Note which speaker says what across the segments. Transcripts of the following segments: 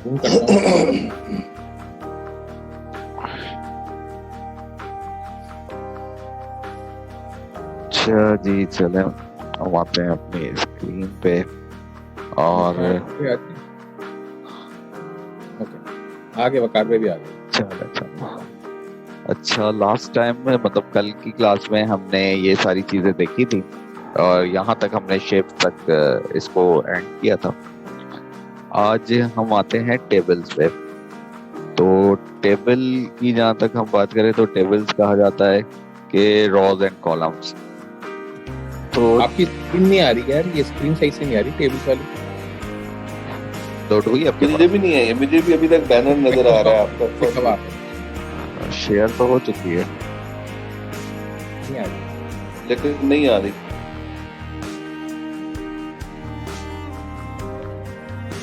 Speaker 1: Zoom करता हूँ।
Speaker 2: अच्छा जी, चले हम आते हैं अपनी स्क्रीन पे। और
Speaker 1: ओके, आगे वकार पे भी आ गए।
Speaker 2: चलो चलो। अच्छा, लास्ट टाइम में मतलब कल की क्लास में हमने ये सारी चीजें देखी थी और यहाँ तक हमने शेप तक इसको एंड किया था। आज हम आते हैं टेबल्स पे। तो टेबल की जहाँ तक हम बात करें तो टेबल्स कहा जाता है कि रॉज एंड कॉलम्स। तो
Speaker 1: आपकी स्क्रीन नहीं आ रही यार, ये स्क्रीन सही से नहीं आ रही टेबल्स वाली।
Speaker 2: लोड हुई आपके
Speaker 3: मुझे भी नहीं है, मुझे भी अभी तक बैनर नजर आ रहा है आपका।
Speaker 2: पास? शेयर तो हो चुकी है
Speaker 1: नहीं आ रही।
Speaker 3: लेकिन नहीं आ रही।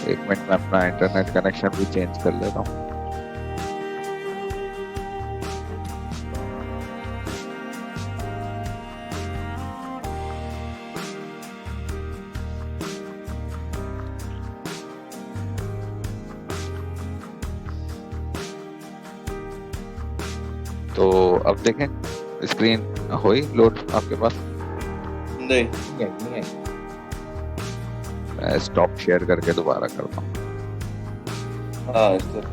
Speaker 2: एक मिनट में अपना इंटरनेट कनेक्शन भी चेंज कर लेता हूँ। तो अब देखें, स्क्रीन हुई लोड आपके पास?
Speaker 3: नहीं,
Speaker 1: नहीं है।
Speaker 2: मैं स्टॉप शेयर करके दोबारा करता हूँ।
Speaker 3: हाँ इस तरह।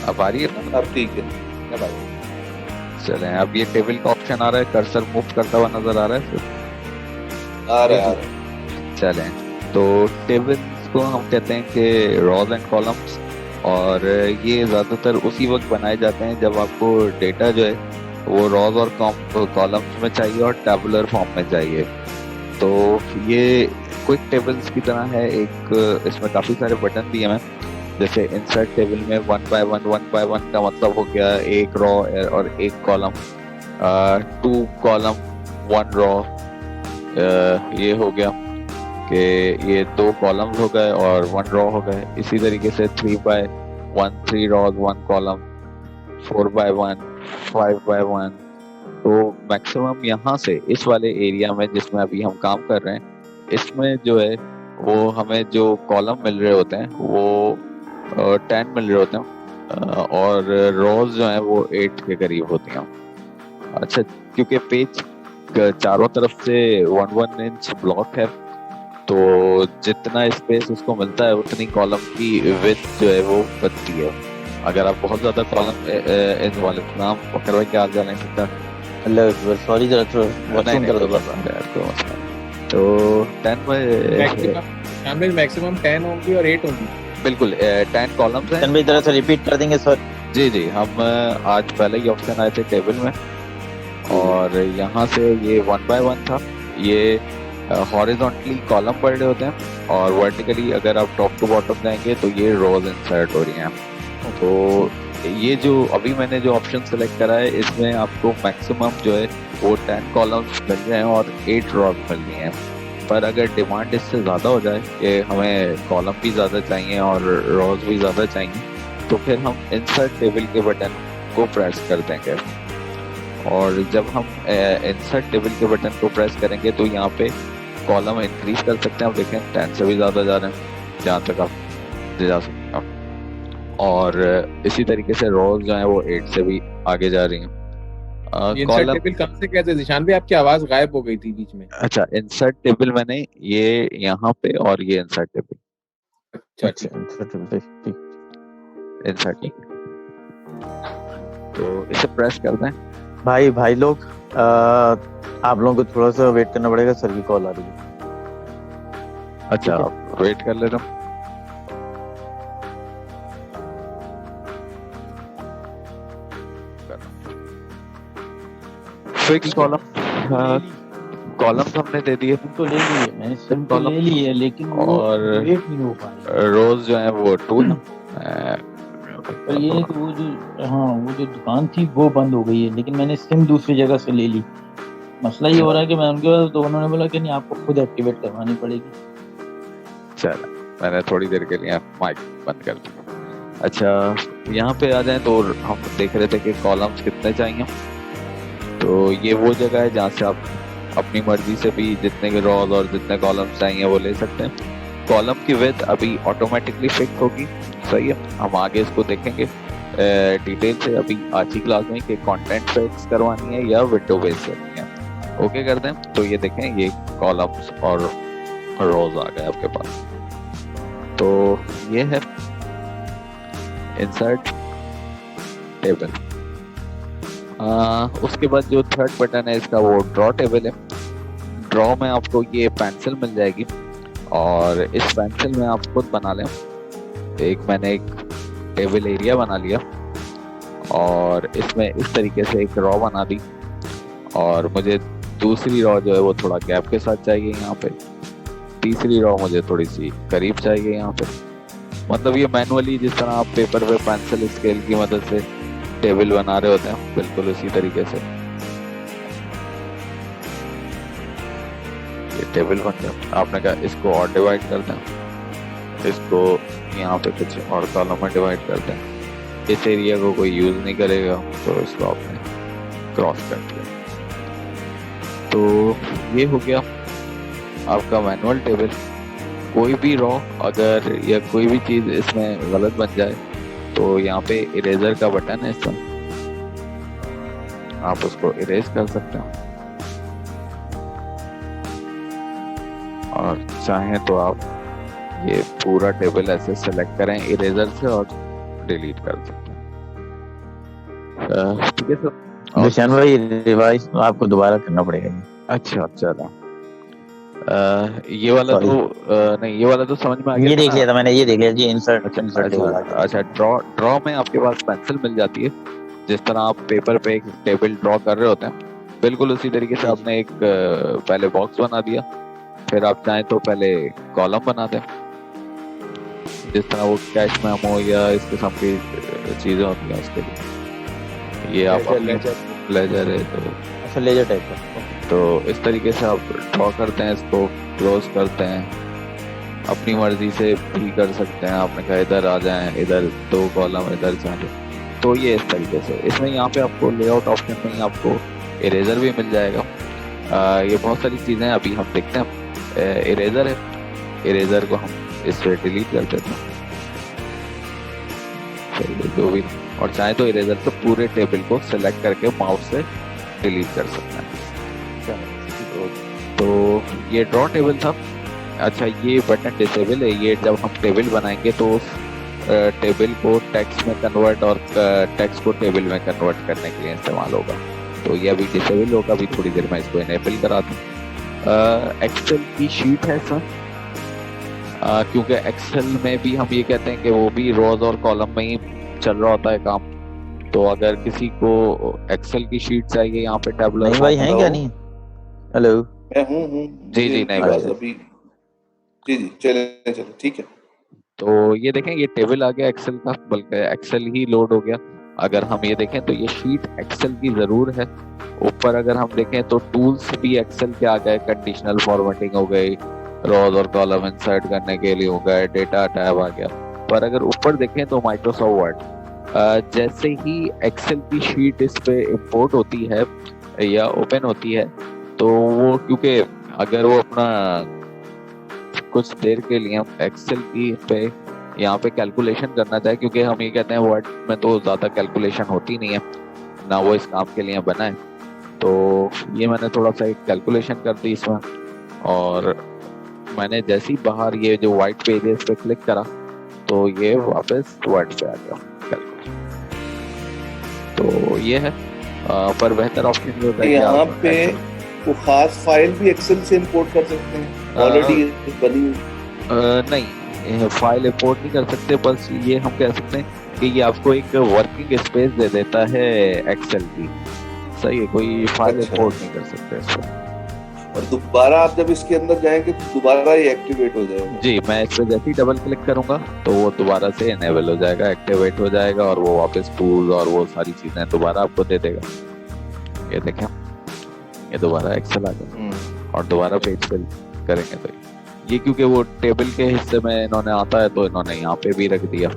Speaker 2: अब आ रही है ना?
Speaker 3: अब ठीक है।
Speaker 1: अब आ रही।
Speaker 2: चलें, अब ये टेबल का ऑप्शन आ रहा है, कर्सर मूव करता हुआ नजर आ रहा है फिर?
Speaker 3: आ रहा है।
Speaker 2: चलें, तो टेबल्स को हम कहते हैं कि रॉज एंड कॉलम्स। और ये ज़्यादातर उसी वक्त बनाए जाते हैं जब आपको डेटा जो है वो रॉज और कॉलम्स में चाहिए और टैबुलर फॉर्म में चाहिए। तो ये क्विक टेबल्स की तरह है। एक इसमें काफ़ी सारे बटन दिए हैं। जैसे इंसर्ट टेबल में 1 बाय 1 का मतलब हो गया एक रॉ और एक कॉलम, 2 कॉलम 1 रॉ। ये हो गया कि ये 2 कॉलम्स हो गए और 1 रॉ हो गए। इसी तरीके से 3 by 1 3 rows 1 column, 4 by 1 5 by 1। तो मैक्सिमम यहाँ से इस वाले एरिया में जिसमें अभी हम काम कर रहे हैं, इसमें जो है वो हमें जो कॉलम मिल रहे होते हैं वो 10 मिल रहे होते हैं और रोज जो है वो 8 के करीब होती हैं। अच्छा, क्योंकि पेज चारों तरफ से 1 इंच ब्लॉक है, तो जितना स्पेस उसको मिलता है उतनी कॉलम की विड्थ जो है वो बनती है। अगर आप बहुत ज्यादा कॉलम इन वाले नाम पकड़ भाई क्या हाल नहीं सकता।
Speaker 4: सॉरी जरा तो
Speaker 2: नहीं कर दो तो 10 बाय
Speaker 1: मैक्सिमम 10 होंगी और 8 होंगी।
Speaker 2: बिल्कुल 10 कॉलम्स हैं।
Speaker 4: भाई जरा सा रिपीट कर देंगे सर?
Speaker 2: जी जी, हम आज पहले ही ऑप्शन आए थे टेबल में और यहाँ से ये 1 बाय 1 था। ये हॉरिजॉन्टली कॉलम बढ़ रहे होते हैं और वर्टिकली अगर आप टॉप टू बॉटम जाएंगे तो ये रोज इंसर्ट हो रही हैं। तो ये जो अभी मैंने जो ऑप्शन सेलेक्ट करा है इसमें आपको मैक्सिमम जो है वो 10 कॉलम्स मिल रहे हैं और 8 रॉज मिल रही हैं। पर अगर डिमांड इससे ज़्यादा हो जाए कि हमें कॉलम भी ज़्यादा चाहिए और रॉज भी ज़्यादा चाहिए, तो फिर हम इंसर्ट टेबल के बटन को प्रेस कर देंगे। और जब हम इंसर्ट टेबल के बटन को प्रेस करेंगे तो यहाँ पे कॉलम इंक्रीज कर सकते हैं। आप देखें 10 से भी ज़्यादा जा रहे हैं जहाँ तक आप जा सकते हैं। और इसी तरीके से रोज जो है वो 8 से भी आगे जा रही हैं।
Speaker 1: इंसर्ट टेबल कब से कैसे? निशान पे आपकी आवाज गायब हो गई थी बीच में।
Speaker 2: अच्छा, इंसर्ट टेबल मैंने ये यहाँ पे और ये इंसर्ट टेबल।
Speaker 1: अच्छा,
Speaker 2: इंसर्ट टेबल तो इसे प्रेस कर दें।
Speaker 4: भाई लोग आप लोगों को थोड़ा सा वेट करना पड़ेगा, सर की कॉल आ रही है।
Speaker 2: अच्छा, वेट कर ले रहा हूँ। फिक्स कॉलम्स हमने दे दिए
Speaker 4: तो ले लिए, मैंने सिम तो ले ली है लेकिन
Speaker 2: और
Speaker 4: वेट नहीं हो पाया।
Speaker 2: रोज जो है वो 2
Speaker 4: पर ये है कि वो जो दुकान थी वो बंद हो गई है, लेकिन मैंने सिम दूसरी जगह से ले ली। मसला ये हो रहा है कि मैं उनके पास, तो उन्होंने बोला कि नहीं आपको खुद एक्टिवेट करवानी पड़ेगी।
Speaker 2: चलो, मैंने थोड़ी देर के लिए माइक बंद कर दिया। अच्छा, यहाँ पे आ जाए तो हम देख रहे थे कि कॉलम्स कितने चाहिए। तो ये वो जगह है जहाँ से आप अपनी मर्जी से भी जितने भी रॉज और जितने कॉलम्स चाहिए वो ले सकते हैं। कॉलम की विड्थ अभी ऑटोमेटिकली फिक्स होगी, सही है। हम आगे इसको देखेंगे डिटेल से अभी आज की क्लास में कि कंटेंट फिक्स करवानी है या विंडो बेस करनी है। ओके कर दें, तो ये देखें ये कॉलम्स और रोज आ गए आपके पास। तो ये है इंसर्ट टेबल। उसके बाद जो थर्ड बटन है इसका वो ड्रॉ टेबल है। ड्रॉ में आपको ये पेंसिल मिल जाएगी और इस पेंसिल में आप खुद बना लें। मैंने एक टेबल एरिया बना लिया और इसमें इस तरीके से एक रॉ बना दी और मुझे दूसरी रॉ जो है वो थोड़ा गैप के साथ चाहिए यहाँ पे, तीसरी रॉ मुझे थोड़ी सी करीब चाहिए यहाँ पे। मतलब ये मैनुअली जिस तरह आप पेपर पे पेंसिल स्केल की मदद से टेबल बना रहे होते हैं बिल्कुल उसी तरीके से ये टेबल बन गया। आपने कहा इसको और डिवाइड कर दें, इसको यहाँ पे कुछ और कॉलम में डिवाइड कर दें। इस एरिया को कोई यूज नहीं करेगा तो इसको आपने क्रॉस कर दिया। तो ये हो गया आपका मैनुअल टेबल। कोई भी रॉ अगर या कोई भी चीज इसमें गलत बन जाए तो यहाँ पे इरेजर का बटन है इसमें, आप उसको इरेज कर सकते हैं और चाहें तो आप ये पूरा टेबल ऐसे सेलेक्ट करें इरेजर से और डिलीट कर सकते हैं। ठीक है सर।
Speaker 4: निशान भाई रिवाइज आपको दोबारा करना पड़ेगा।
Speaker 2: अच्छा अच्छा ये वाला तो नहीं, ये वाला तो समझ में आ गया।
Speaker 4: ये देख लिया था मैंने, ये देख लिया जी इंसर्ट।
Speaker 2: अच्छा ड्रॉ में आपके पास पेंसिल मिल जाती है। जिस तरह आप पेपर पे एक टेबल ड्रॉ कर रहे होते हैं बिल्कुल उसी तरीके से आपने एक पहले बॉक्स बना दिया, फिर आप चाहें तो पहले कॉलम बना दें जिस तरह वो कैश मेमो या इस किस्म की चीजें होती हैं उसके लिए। ये आप लेजर है तो
Speaker 4: अच्छा लेजर टाइप का,
Speaker 2: तो इस तरीके से आप ड्रॉ करते हैं, इसको क्लोज करते हैं, अपनी मर्जी से भी कर सकते हैं। आपने कहा इधर आ जाएं, इधर दो कॉलम इधर चाहिए, तो ये इस तरीके से। इसमें यहाँ पे आपको लेआउट ऑप्शन में ही आपको इरेजर भी मिल जाएगा। ये बहुत सारी चीजें अभी हम देखते हैं। इरेजर है, इरेजर को हम इससे डिलीट कर देते हैं जो भी, और चाहे तो इरेजर से पूरे टेबल को सिलेक्ट करके माउस से डिलीट कर सकते हैं। तो ये ड्रॉ टेबल था। अच्छा ये बटन डिसेबल है, ये जब हम टेबल बनाएंगे तो उस टेबल को टेक्स्ट में कन्वर्ट और टेक्स्ट को टेबल में कन्वर्ट करने के लिए इस्तेमाल होगा। तो ये अभी डिसेबल होगा, अभी थोड़ी देर में इसको इनेबल करा दूँ। एक्सेल की शीट है सर, क्योंकि एक्सेल में भी हम ये कहते हैं कि वो भी रोज और कॉलम में ही चल रहा होता है काम। तो अगर किसी को एक्सेल की शीट चाहिए यहाँ पे टैबुलर
Speaker 4: नहीं भाई है क्या? नहीं हेलो
Speaker 3: मैं हूँ
Speaker 2: जी नहीं
Speaker 3: बस अभी जी चले ठीक है।
Speaker 2: तो ये देखें ये टेबल आ गया एक्सेल का, बल्कि एक्सेल ही लोड हो गया। अगर हम ये देखें तो ये शीट एक्सेल की जरूर है। ऊपर अगर हम देखें तो टूल्स भी एक्सेल के आ गए, कंडीशनल फॉर्मेटिंग हो गई, रोज और कॉलम इंसर्ट करने के लिए हो गए, डेटा टैब आ गया। पर अगर ऊपर देखें तो माइक्रोसॉफ्ट वर्ड, जैसे ही एक्सेल की शीट इस पे इंपोर्ट होती है या ओपन होती है तो वो, क्योंकि अगर वो अपना कुछ देर के लिए हम एक्सेल की पे यहाँ पे कैलकुलेशन करना चाहे, क्योंकि हम ये कहते हैं वर्ड में तो ज़्यादा कैलकुलेशन होती नहीं है ना, वो इस काम के लिए बना है। तो ये मैंने थोड़ा सा एक कैलकुलेशन कर दी इसमें, और मैंने जैसे ही बाहर ये जो वाइट पेज है इस पे क्लिक करा तो ये वापस वर्ड पे आ गया। तो ये है, पर बेहतर ऑप्शन ये होता है कि
Speaker 3: यहाँ पे वो खास फाइल भी एक्सेल से इंपोर्ट कर सकते हैं ऑलरेडी बनी हुई।
Speaker 2: नहीं फाइल इंपोर्ट नहीं कर सकते, बस ये हम कह सकते हैं कि ये आपको एक वर्किंग स्पेस दे देता है एक्सेल की, सही है। कोई फाइल इंपोर्ट नहीं कर सकते इसमें।
Speaker 3: और दोबारा आप जब इसके अंदर जाएंगे तो दोबारा ये एक्टिवेट हो जाएगा। जी
Speaker 2: मैं इस पे जैसे ही डबल क्लिक करूंगा तो वो दोबारा से इनेबल हो जाएगा, एक्टिवेट हो जाएगा, और वो वापस टूल और वो सारी चीजें दोबारा आपको दे देगा। ये देखें ये दोबारा एक्सेल आ गया और दोबारा पेज फिल करेंगे तो ये, क्योंकि वो टेबल के हिस्से में इन्होंने आता है तो इन्होंने यहाँ पे भी रख दिया।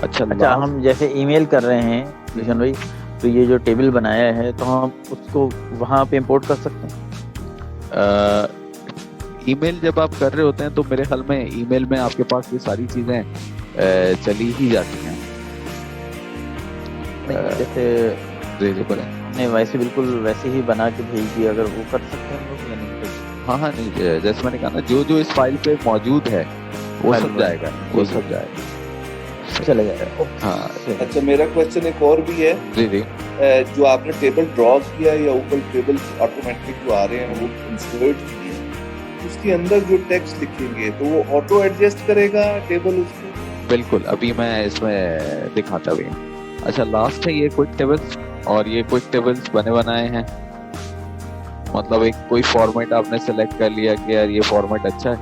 Speaker 2: अच्छा हम
Speaker 4: जैसे ईमेल कर रहे हैं किशन भाई, तो ये जो टेबल बनाया है तो हम उसको वहाँ पे इंपोर्ट कर सकते हैं।
Speaker 2: ईमेल जब आप कर रहे होते हैं तो मेरे ख्याल में ईमेल में आपके पास ये सारी चीजें चली ही जाती हैं।
Speaker 4: जैसे
Speaker 2: जी बोले।
Speaker 4: नहीं, वैसे बिल्कुल वैसे ही बना के भेज दिया, अगर वो कर सकते हैं हम लोग या नहीं कर सकते?
Speaker 2: हाँ नहीं, जैसे मैंने कहा ना, जो जो इस फाइल पे मौजूद है वो
Speaker 4: फाइल
Speaker 2: सब
Speaker 4: में।
Speaker 2: जाएगा, वो
Speaker 4: जी,
Speaker 2: सब जाएगा।
Speaker 4: चले जाएगा।
Speaker 2: हाँ
Speaker 3: अच्छा, मेरा क्वेश्चन एक और भी है।
Speaker 2: जी
Speaker 3: जो आपने टेबल ड्रॉ किया या ऊपर टेबल ऑटोमेटिक जो आ रहे हैं वो इंसर्ट किए, उसके अंदर जो टेक्स्ट लिखेंगे तो वो ऑटो एडजस्ट करेगा टेबल उसको?
Speaker 2: बिल्कुल, अभी मैं इसमें दिखाता भी हूँ। अच्छा, लास्ट है ये क्विक टेबल्स, और ये क्विक टेबल्स बने बनाए हैं। मतलब एक कोई फॉर्मेट आपने सेलेक्ट कर लिया कि यार ये फॉर्मेट अच्छा है,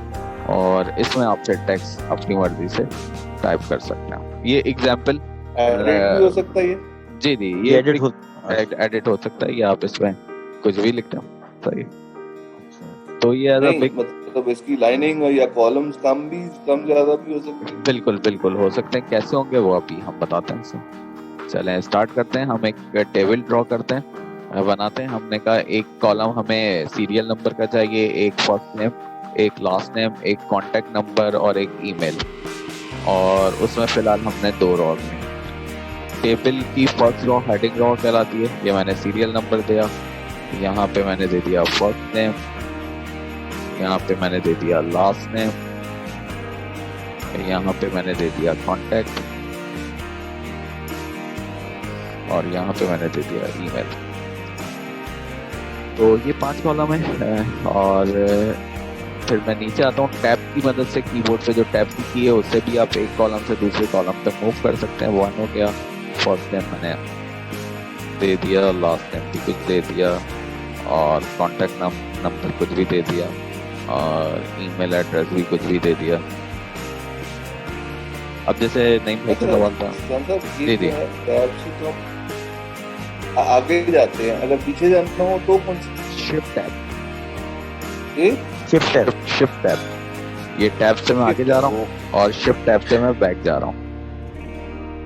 Speaker 2: और इसमें आप फिर टेक्स्ट अपनी मर्जी से टाइप कर सकते हैं। ये एग्जाम्पल
Speaker 3: एडिट भी हो सकता है ये?
Speaker 2: जी जी,
Speaker 4: ये एडिट हो
Speaker 2: एडिट हो सकता है, या आप इसमें कुछ भी लिखते हो। सही, तो ये
Speaker 3: नहीं,
Speaker 2: बिग
Speaker 3: मतलब इसकी लाइनिंग या कॉलम्स कम ज्यादा भी हो सकती है?
Speaker 2: बिल्कुल बिल्कुल हो सकते हैं। कैसे होंगे वो अभी हम बताते हैं इसमें। चलें स्टार्ट करते हैं। हम एक टेबल ड्रॉ करते हैं, बनाते हैं। हमने कहा एक कॉलम हमें सीरियल नंबर का चाहिए, एक फर्स्ट नेम, एक लास्ट नेम, एक कॉन्टेक्ट नंबर और एक ईमेल, और उसमें फिलहाल हमने 2 रॉ दी। टेबल की फर्स्ट रॉ हेडिंग रॉ कहलाती है। ये मैंने सीरियल नंबर दिया, यहाँ पे मैंने दे दिया फर्स्ट नेम, यहाँ पे मैंने दे दिया लास्ट नेम, यहाँ पे मैंने दे दिया कॉन्टेक्ट, और यहाँ पे मैंने दे दिया ईमेल। तो ये 5 कॉलम है। और फिर मैं नीचे आता हूँ, टैब की मदद से कीबोर्ड पे जो टैब की है उससे भी आप एक कॉलम से दूसरे कॉलम पे मूव कर सकते हैं। 1 हो गया, फर्स्ट नेम मैंने दे दिया, लास्ट नेम भी कुछ दे दिया, और कॉन्टेक्ट नंबर कुछ भी दे दिया, और ईमेल एड्रेस भी कुछ भी दे दिया। अब जैसे नहीं भाई का सवाल था। जी जी,
Speaker 3: आगे जाते हैं, अगर पीछे जाना हो तो कौन सी?
Speaker 2: Shift tab,
Speaker 4: shift tab.
Speaker 2: Shift tab, ये टैब से मैं आगे जा रहा हूँ और शिफ्ट टैब से मैं बैक जा रहा हूँ।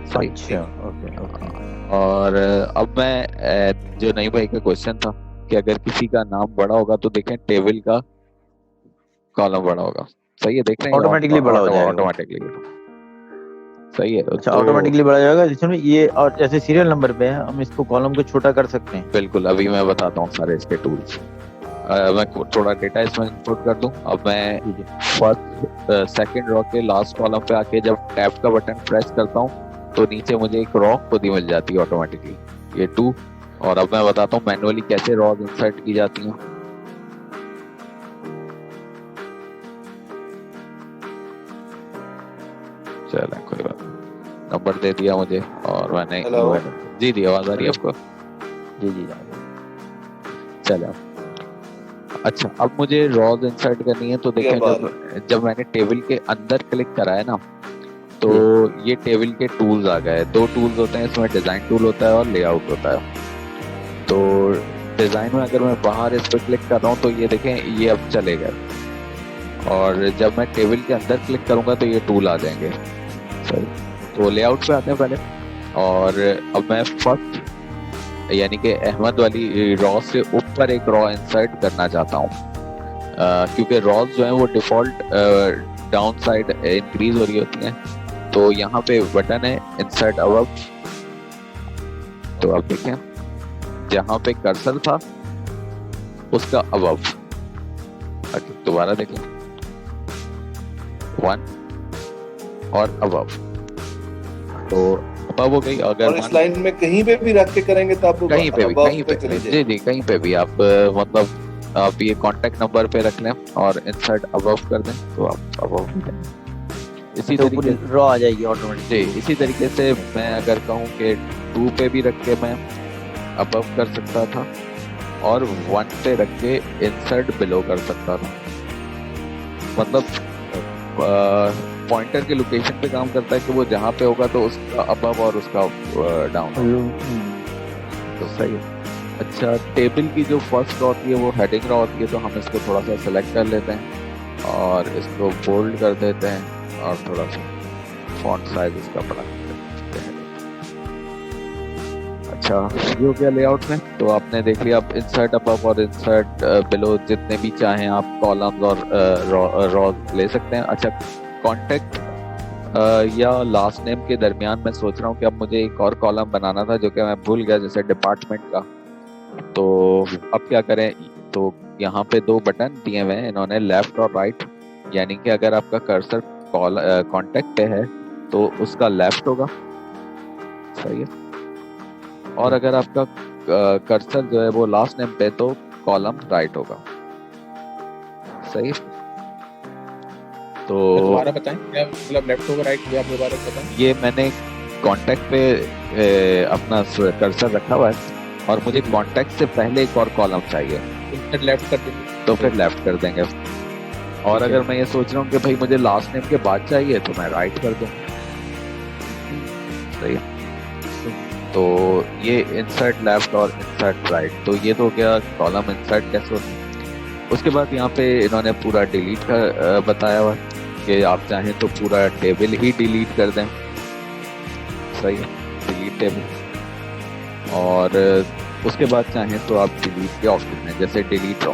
Speaker 2: सही।
Speaker 4: अच्छा, ओके।
Speaker 2: और अब मैं जो नहीं भाई का क्वेश्चन था कि अगर किसी का नाम बड़ा होगा तो देखें टेबल का कॉलम बड़ा होगा। सही है, देख रहे हैं
Speaker 4: ऑटोमेटिकली बड़ा हो जाएगा।
Speaker 2: ऑटोमेटिकली। सही है।
Speaker 4: अच्छा, ऑटोमेटिकली बढ़ा जाएगा जिसमें ये, और जैसे सीरियल नंबर पे है हम इसको कॉलम को छोटा कर सकते हैं।
Speaker 2: बिल्कुल, अभी मैं बताता हूँ सारे इसके टूल्स। मैं थोड़ा डेटा इसमें इंपोर्ट कर दूं। अब मैं फर्स्ट सेकंड रॉ के लास्ट कॉलम पे आके जब टैब का बटन प्रेस करता हूँ तो नीचे मुझे एक रॉ खुद ही मिल जाती है ऑटोमेटिकली, ये 2। और अब मैं बताता हूँ मैनुअली कैसे रॉज इंसर्ट की जाती हैं। चलें, कोई बात नहीं। नंबर दे दिया मुझे, और मैंने जी जी, आवाज आ रही है आपको?
Speaker 4: जी जी।
Speaker 2: चलो, अच्छा, अब मुझे रॉज इंसर्ट करनी है। तो देखें, जब मैंने टेबल के अंदर क्लिक करा है ना, तो ये टेबल के टूल्स आ गए। 2 टूल्स होते हैं इसमें, डिजाइन टूल होता है और लेआउट होता है। तो डिजाइन में अगर मैं बाहर इस पर क्लिक कर रहा हूँ तो ये देखें, ये अब चले गए, और जब मैं टेबल के अंदर क्लिक करूंगा तो ये टूल आ जाएंगे। सही, तो लेआउट पे आते हैं पहले। और अब मैं फर्स्ट यानी कि अहमद वाली रॉ से ऊपर एक रॉ इंसर्ट करना चाहता हूँ, क्योंकि रॉज जो है वो डिफॉल्ट डाउन साइड इंक्रीज हो रही होती हैं। तो यहाँ पे बटन है इंसर्ट अबव। तो अब देखें, जहाँ पे कर्सर था उसका अबव, दोबारा देखें, 1 और अबव, तो अबव हो गई। अगर
Speaker 3: और इस लाइन में कहीं पे भी रख के करेंगे तो आप
Speaker 2: कहीं पे
Speaker 3: चले
Speaker 2: जी जी, कहीं पे भी आप मतलब आप ये कांटेक्ट नंबर पे रख लें और इंसर्ट अबव कर दें तो आप अबव इसी तरीके से
Speaker 4: रॉ आ जाएगी ऑटोमेटिक।
Speaker 2: जी, इसी तरीके से मैं अगर कहूँ कि 2 पे भी रख के मैं अबव कर सकता था, और 1 पे रख के इंसर्ट बिलो कर सकता था। मतलब पॉइंटर के लोकेशन पे काम करता है कि वो जहाँ पे होगा तो उसका अबव और उसका डाउन। तो सही है। अच्छा, टेबल की जो फर्स्ट रॉ होती है वो हेडिंग रॉ होती है, तो हम इसको थोड़ा सा सेलेक्ट कर लेते हैं और इसको बोल्ड कर देते हैं, और थोड़ा सा फॉन्ट साइज इसका बड़ा कर देते हैं। अच्छा, ये हो गया लेआउट में। तो आपने देख लिया, आप इंसर्ट अबव और इंसर्ट बिलो जितने भी चाहें आप कॉलम्स और रॉज ले सकते हैं। अच्छा, कॉन्टेक्ट या लास्ट नेम के दरमियान मैं सोच रहा हूँ कि अब मुझे एक और कॉलम बनाना था जो कि मैं भूल गया, जैसे डिपार्टमेंट का। तो अब क्या करें, तो यहाँ पे दो बटन दिए हुए हैं इन्होंने, लेफ्ट और राइट, यानी कि अगर आपका कर्सर कॉन्टेक्ट पे है तो उसका लेफ्ट होगा, सही है, और अगर आपका कर्सर जो है वो लास्ट नेम पे तो कॉलम राइट होगा, सही है। तो
Speaker 1: दोबारा बताएं, क्या मतलब लेफ्ट होगा राइट, ये आप दोबारा बताएं।
Speaker 2: ये मैंने कॉन्टेक्ट पे अपना कर्सर रखा हुआ है और मुझे कॉन्टेक्ट से पहले एक और कॉलम चाहिए,
Speaker 1: इंसर्ट लेफ्ट कर दीजिए।
Speaker 2: तो फिर लेफ्ट कर देंगे। और अगर मैं ये सोच रहा हूँ कि भाई मुझे लास्ट नेम के बाद चाहिए तो मैं राइट कर दूं, सही है। तो ये इंसर्ट लेफ्ट और इंसर्ट राइट, तो ये तो हो गया कॉलम इंसर्ट कैसे होता है। उसके बाद यहाँ पे इन्होंने पूरा डिलीट का बताया हुआ है कि आप चाहें तो पूरा टेबल ही डिलीट कर दें, सही है, डिलीट टेबल। और उसके बाद चाहें तो आप डिलीट के ऑप्शन में, जैसे डिलीट रॉ,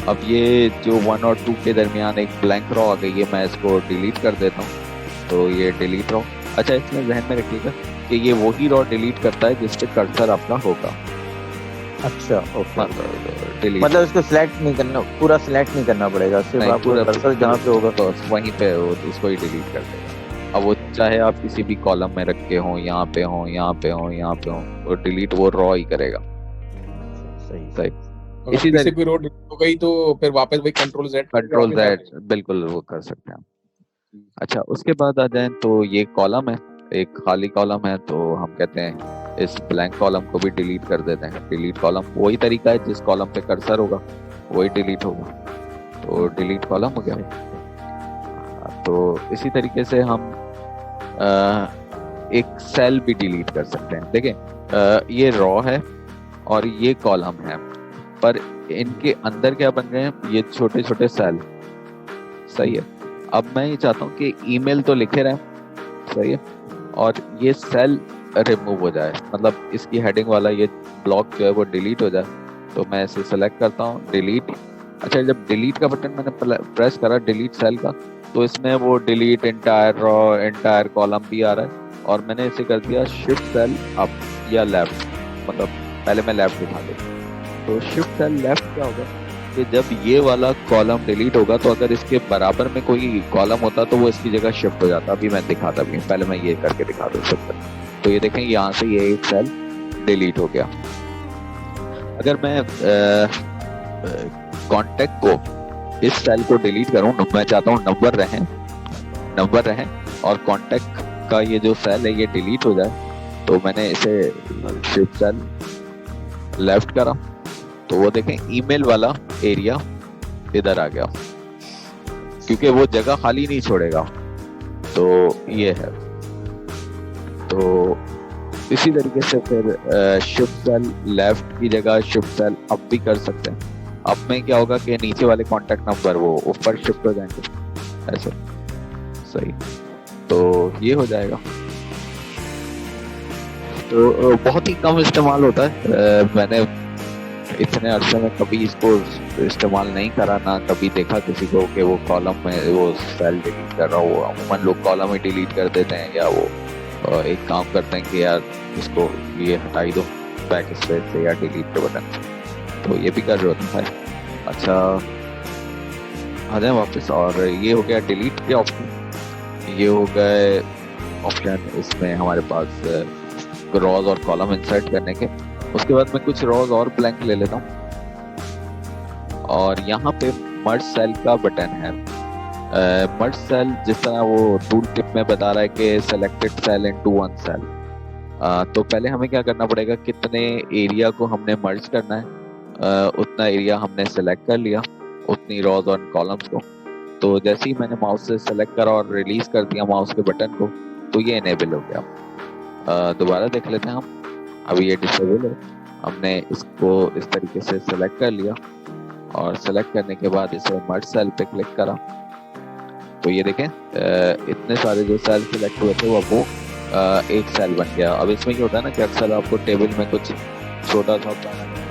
Speaker 2: अब ये जो 1 और 2 के दरमियान एक ब्लैंक रॉ आ गई है, मैं इसको डिलीट कर देता हूँ, तो ये डिलीट रॉ। अच्छा, इसमें जहन में रखिएगा कि ये वही रॉ डिलीट करता है जिस पे कर्सर आपका होगा।
Speaker 5: अच्छा, ओके,
Speaker 2: डिलीट
Speaker 5: मतलब इसको सिलेक्ट नहीं करना, पूरा सिलेक्ट नहीं करना पड़ेगा, सिर्फ
Speaker 2: नहीं,
Speaker 5: आपको
Speaker 2: पूरा
Speaker 5: कर्सर जहाँ पे होगा
Speaker 2: तो वहीं पे वो उसको ही डिलीट कर देगा। अब वो चाहे आप किसी भी कॉलम में रखे हो, यहाँ पे हो, यहाँ पे हो, यहाँ पे हो, वो डिलीट वो रॉ ही करेगा,
Speaker 5: सही।
Speaker 2: सही।
Speaker 1: अगर
Speaker 2: इसी
Speaker 1: किसी भी रोड हो गई तो फिर वापस वही कंट्रोल Z
Speaker 2: बिल्कुल वो कर सकते हैं। अच्छा, उसके बाद आ जाए तो ये कॉलम है, एक खाली कॉलम है, तो हम कहते हैं इस ब्लैंक कॉलम को भी डिलीट कर देते हैं। डिलीट कॉलम वही तरीका है, जिस कॉलम पे कर्सर होगा वही डिलीट होगा, तो डिलीट कॉलम हो गया। तो इसी तरीके से हम एक सेल भी डिलीट कर सकते हैं। देखिए, ये रॉ है और ये कॉलम है, पर इनके अंदर क्या बन गए हैं, ये छोटे छोटे सेल, सही है। अब मैं ये चाहता हूँ कि ईमेल तो लिखे रहे, सही है, और ये सेल रिमूव हो जाए, मतलब इसकी हेडिंग वाला ये ब्लॉक जो है वो डिलीट हो जाए। तो मैं इसे सेलेक्ट करता हूँ, डिलीट। अच्छा, जब डिलीट का बटन मैंने प्रेस करा डिलीट सेल का, तो इसमें वो delete entire raw entire column भी आ रहा है, और मैंने इसे कर दिया शिफ्ट सेल अप या लेफ्ट, मतलब पहले मैं लेफ्ट दिखा दूँ। तो शिफ्ट सेल लेफ्ट क्या होगा कि जब ये वाला कॉलम डिलीट होगा तो अगर इसके बराबर में कोई कॉलम होता तो वो इसकी जगह शिफ्ट हो जाता। अभी मैं दिखाता भी हूँ, पहले मैं ये करके दिखा दूँ शिफ्ट। तो ये देखें, यहाँ से ये एक सेल डिलीट हो गया। अगर मैं कॉन्टेक्ट को, इस सेल को डिलीट करूँ, मैं चाहता हूँ नंबर रहें और कॉन्टेक्ट का ये जो सेल है ये डिलीट हो जाए, तो मैंने इसे शिफ्ट सेल लेफ्ट करा, तो वो देखें ईमेल वाला एरिया इधर आ गया, क्योंकि वो जगह खाली नहीं छोड़ेगा। तो ये है, तो इसी तरीके से फिर शिफ्ट सेल लेफ्ट की जगह शिफ्ट सेल अप भी कर सकते हैं। अब में क्या होगा कि नीचे वाले कॉन्टेक्ट नंबर वो ऊपर शिफ्ट हो जाएंगे, ऐसे, सही। तो ये हो जाएगा। तो बहुत ही कम इस्तेमाल होता है, मैंने इतने अरसे में कभी इसको इस्तेमाल नहीं करा, ना कभी देखा किसी को कि वो कॉलम में वो सेल डिलीट कर रहा हो। अमूमन लोग कॉलम ही डिलीट कर देते हैं, या वो एक काम करते हैं कि यार इसको ये हटाई दो बैक स्पेस से या डिलीट के बटन से, तो ये भी कर रहे होता है। अच्छा, आ जाए वापस, और ये हो गया डिलीट के ऑप्शन, ये हो गए ऑप्शन इसमें हमारे पास रॉज और कॉलम इंसर्ट करने के। उसके बाद मैं कुछ रॉज और ब्लैंक ले लेता हूँ, और यहाँ पे मर्ज सेल का बटन है। मर्ज सेल जिस तरह वो टूल टिप में बता रहा है कि selected cell into one cell, तो पहले हमें क्या करना पड़ेगा, कितने एरिया को हमने मर्ज करना है, उतना एरिया हमने सेलेक्ट कर लिया, उतनी रॉज और कॉलम्स को। तो जैसे ही मैंने माउस से सेलेक्ट करा और रिलीज कर दिया माउस के बटन को, तो ये इनेबल हो गया। दोबारा देख लेते हैं हम, अभी ये डिसेबल है। हमने इसको इस तरीके से सेलेक्ट कर लिया, और सेलेक्ट करने के बाद इसे मर्ज सेल पे क्लिक करा, तो ये देखें इतने सारे जो सेल सिलेक्ट हुए थे वो एक सेल बन गया। अब इसमें क्या होता है ना कि अक्सर आपको टेबल में कुछ छोटा सा बनाना है